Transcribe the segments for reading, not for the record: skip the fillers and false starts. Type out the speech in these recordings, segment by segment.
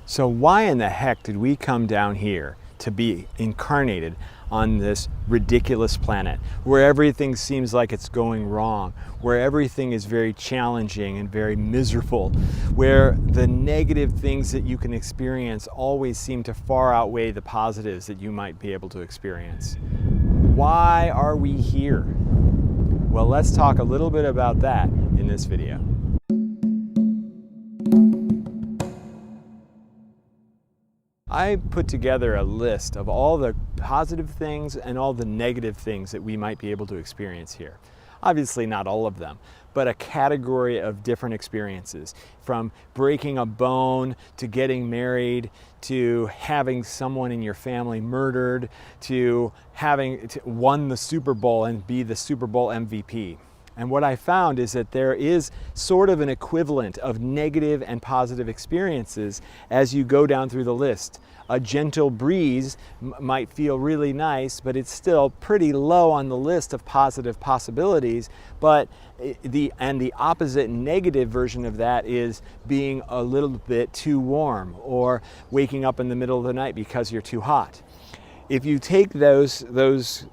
So why in the heck did we come down here to be incarnated on this ridiculous planet where everything seems like it's going wrong, where everything is very challenging and very miserable, where the negative things that you can experience always seem to far outweigh the positives that you might be able to experience? Why are we here? Well, let's talk a little bit about that in this video. I put together a list of all the positive things and all the negative things that we might be able to experience here. Obviously not all of them, but a category of different experiences, from breaking a bone to getting married to having someone in your family murdered to having won the Super Bowl and be the Super Bowl MVP. And what I found is that there is sort of an equivalent of negative and positive experiences as you go down through the list. A gentle breeze might feel really nice, but it's still pretty low on the list of positive possibilities. But the opposite negative version of that is being a little bit too warm or waking up in the middle of the night because you're too hot. If you take those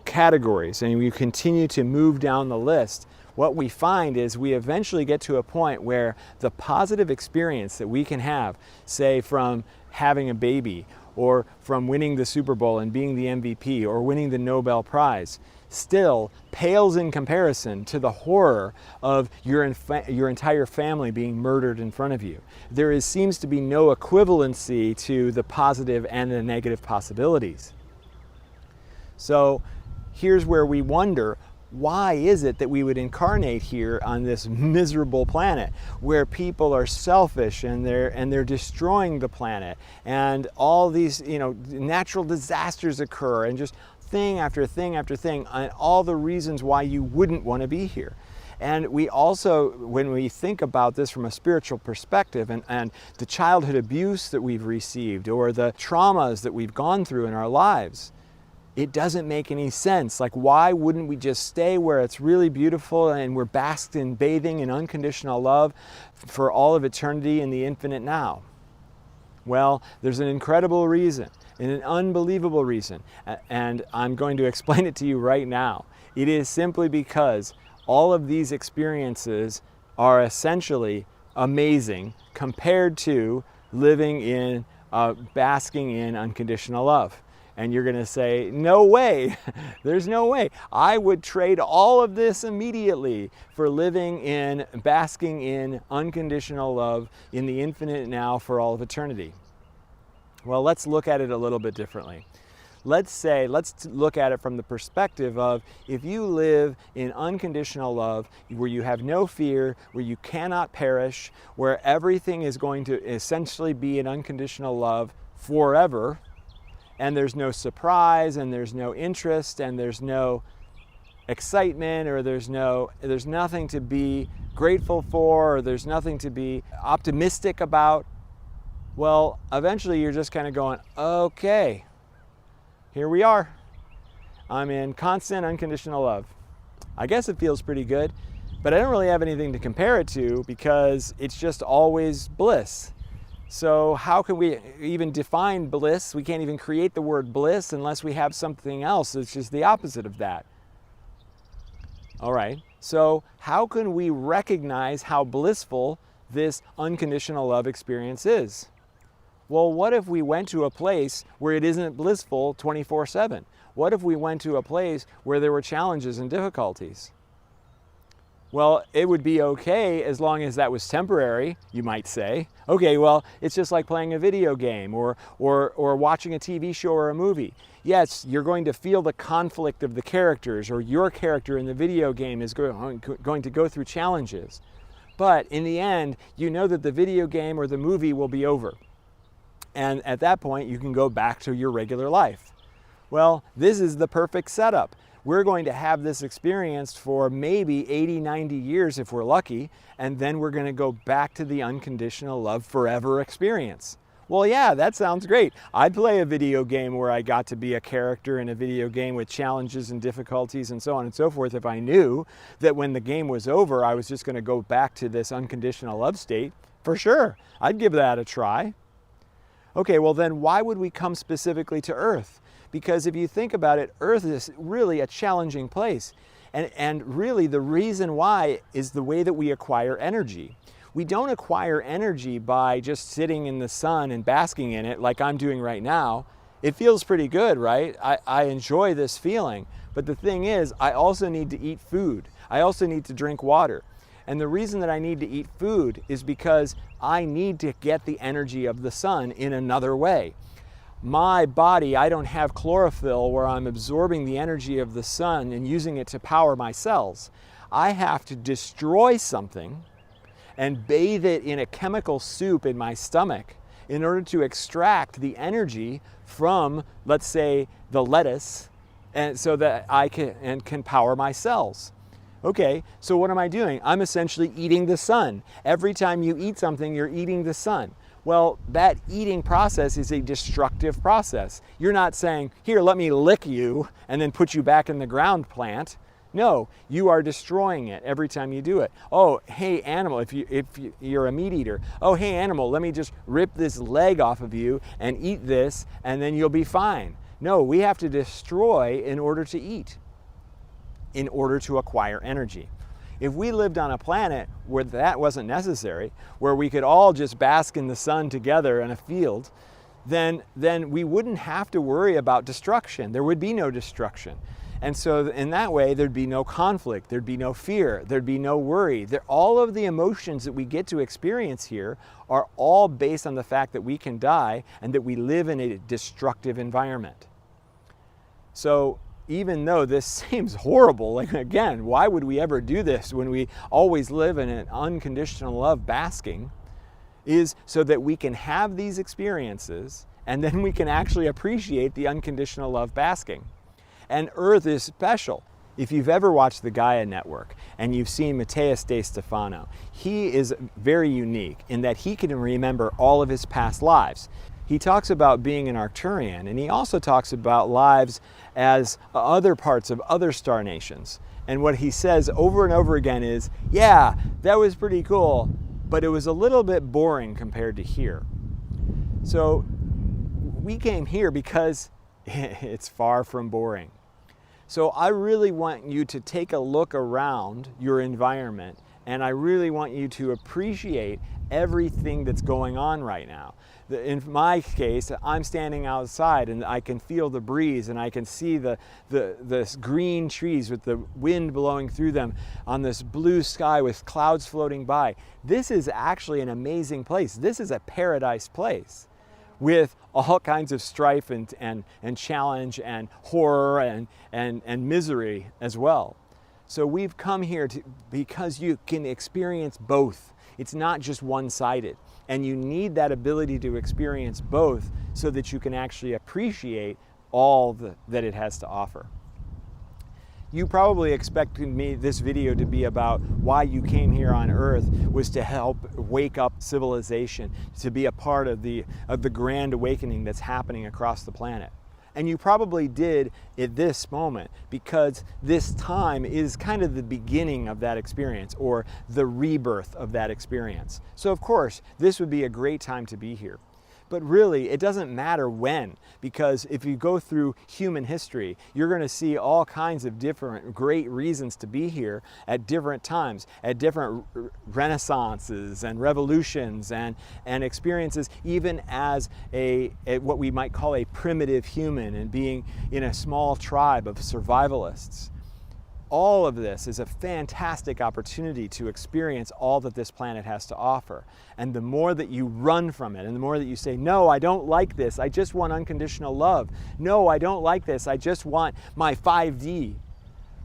categories and you continue to move down the list, what we find is we eventually get to a point where the positive experience that we can have, say from having a baby or from winning the Super Bowl and being the MVP or winning the Nobel Prize, still pales in comparison to the horror of your entire family being murdered in front of you. There seems to be no equivalency to the positive and the negative possibilities. So here's where we wonder, why is it that we would incarnate here on this miserable planet where people are selfish and they're destroying the planet and all these natural disasters occur and just thing after thing after thing, and all the reasons why you wouldn't want to be here. And we also, when we think about this from a spiritual perspective and the childhood abuse that we've received or the traumas that we've gone through in our lives, it doesn't make any sense. Like, why wouldn't we just stay where it's really beautiful and we're basked in bathing in unconditional love for all of eternity in the infinite now? Well, there's an incredible reason and an unbelievable reason, and I'm going to explain it to you right now. It is simply because all of these experiences are essentially amazing compared to living in, basking in unconditional love. And you're going to say, no way, there's no way. I would trade all of this immediately for living in, basking in unconditional love in the infinite now for all of eternity. Well, let's look at it a little bit differently. Let's look at it from the perspective of, if you live in unconditional love, where you have no fear, where you cannot perish, where everything is going to essentially be in unconditional love forever, and there's no surprise, and there's no interest, and there's no excitement, or there's nothing to be grateful for, or there's nothing to be optimistic about, well, eventually you're just kind of going, okay, here we are. I'm in constant unconditional love. I guess it feels pretty good, but I don't really have anything to compare it to because it's just always bliss. So how can we even define bliss? We can't even create the word bliss unless we have something else that's just the opposite of that. All right, so how can we recognize how blissful this unconditional love experience is? Well, what if we went to a place where it isn't blissful 24/7? What if we went to a place where there were challenges and difficulties? Well, it would be okay as long as that was temporary, you might say. Okay, well, it's just like playing a video game or watching a TV show or a movie. Yes, you're going to feel the conflict of the characters, or your character in the video game is going to go through challenges. But in the end, you know that the video game or the movie will be over. And at that point, you can go back to your regular life. Well, this is the perfect setup. We're going to have this experience for maybe 80, 90 years if we're lucky, and then we're going to go back to the unconditional love forever experience. Well, yeah, that sounds great. I'd play a video game where I got to be a character in a video game with challenges and difficulties and so on and so forth if I knew that when the game was over, I was just going to go back to this unconditional love state. For sure, I'd give that a try. Okay, well then why would we come specifically to Earth? Because if you think about it, Earth is really a challenging place. And really the reason why is the way that we acquire energy. We don't acquire energy by just sitting in the sun and basking in it like I'm doing right now. It feels pretty good, right? I enjoy this feeling. But the thing is, I also need to eat food. I also need to drink water. And the reason that I need to eat food is because I need to get the energy of the sun in another way. My body, I don't have chlorophyll where I'm absorbing the energy of the sun and using it to power my cells. I have to destroy something and bathe it in a chemical soup in my stomach in order to extract the energy from, let's say, the lettuce, and so that I can power my cells. Okay, so what am I doing? I'm essentially eating the sun. Every time you eat something, you're eating the sun. Well, that eating process is a destructive process. You're not saying, here, let me lick you and then put you back in the ground plant. No, you are destroying it every time you do it. Oh, hey animal, if you're a meat eater, oh, hey animal, let me just rip this leg off of you and eat this and then you'll be fine. No, we have to destroy in order to eat, in order to acquire energy. If we lived on a planet where that wasn't necessary, where we could all just bask in the sun together in a field, then we wouldn't have to worry about destruction. There would be no destruction. And so in that way, there'd be no conflict, there'd be no fear, there'd be no worry. All of the emotions that we get to experience here are all based on the fact that we can die and that we live in a destructive environment. So even though this seems horrible, like again, why would we ever do this when we always live in an unconditional love basking, is so that we can have these experiences and then we can actually appreciate the unconditional love basking. And Earth is special. If you've ever watched the Gaia Network and you've seen Matthias De Stefano, he is very unique in that he can remember all of his past lives. He talks about being an Arcturian, and he also talks about lives as other parts of other star nations. And what he says over and over again is, yeah, that was pretty cool, but it was a little bit boring compared to here. So we came here because it's far from boring. So I really want you to take a look around your environment, and I really want you to appreciate everything that's going on right now. In my case, I'm standing outside and I can feel the breeze and I can see the green trees with the wind blowing through them on this blue sky with clouds floating by. This is actually an amazing place. This is a paradise place with all kinds of strife and challenge and horror and misery as well. So we've come here because you can experience both. It's not just one-sided. And you need that ability to experience both so that you can actually appreciate all that it has to offer. You probably expected this video to be about why you came here on Earth was to help wake up civilization, to be a part of the grand awakening that's happening across the planet. And you probably did at this moment because this time is kind of the beginning of that experience or the rebirth of that experience. So of course, this would be a great time to be here. But really, it doesn't matter when, because if you go through human history, you're going to see all kinds of different great reasons to be here at different times, at different renaissances and revolutions and experiences, even as what we might call a primitive human and being in a small tribe of survivalists. All of this is a fantastic opportunity to experience all that this planet has to offer. And the more that you run from it, and the more that you say, no, I don't like this, I just want unconditional love. No, I don't like this, I just want my 5D.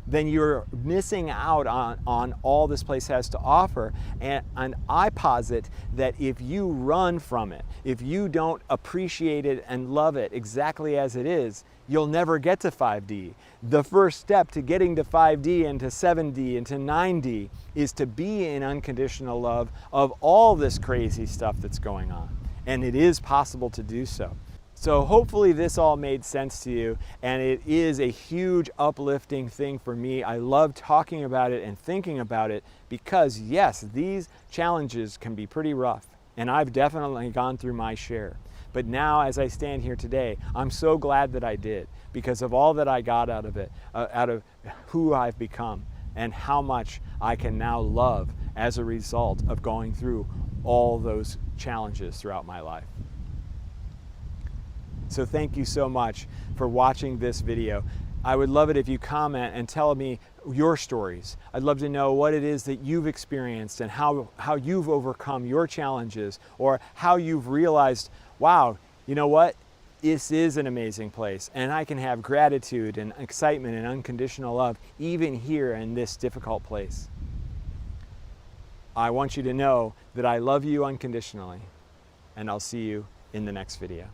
Then you're missing out on all this place has to offer. And I posit that if you run from it, if you don't appreciate it and love it exactly as it is, you'll never get to 5D. The first step to getting to 5D and to 7D and to 9D is to be in unconditional love of all this crazy stuff that's going on. And it is possible to do so. So hopefully this all made sense to you, and it is a huge uplifting thing for me. I love talking about it and thinking about it because yes, these challenges can be pretty rough. And I've definitely gone through my share. But now, as I stand here today, I'm so glad that I did, because of all that I got out of it, out of who I've become, and how much I can now love as a result of going through all those challenges throughout my life. So thank you so much for watching this video. I would love it if you comment and tell me your stories. I'd love to know what it is that you've experienced and how you've overcome your challenges, or how you've realized, wow, you know what? This is an amazing place, and I can have gratitude and excitement and unconditional love even here in this difficult place. I want you to know that I love you unconditionally, and I'll see you in the next video.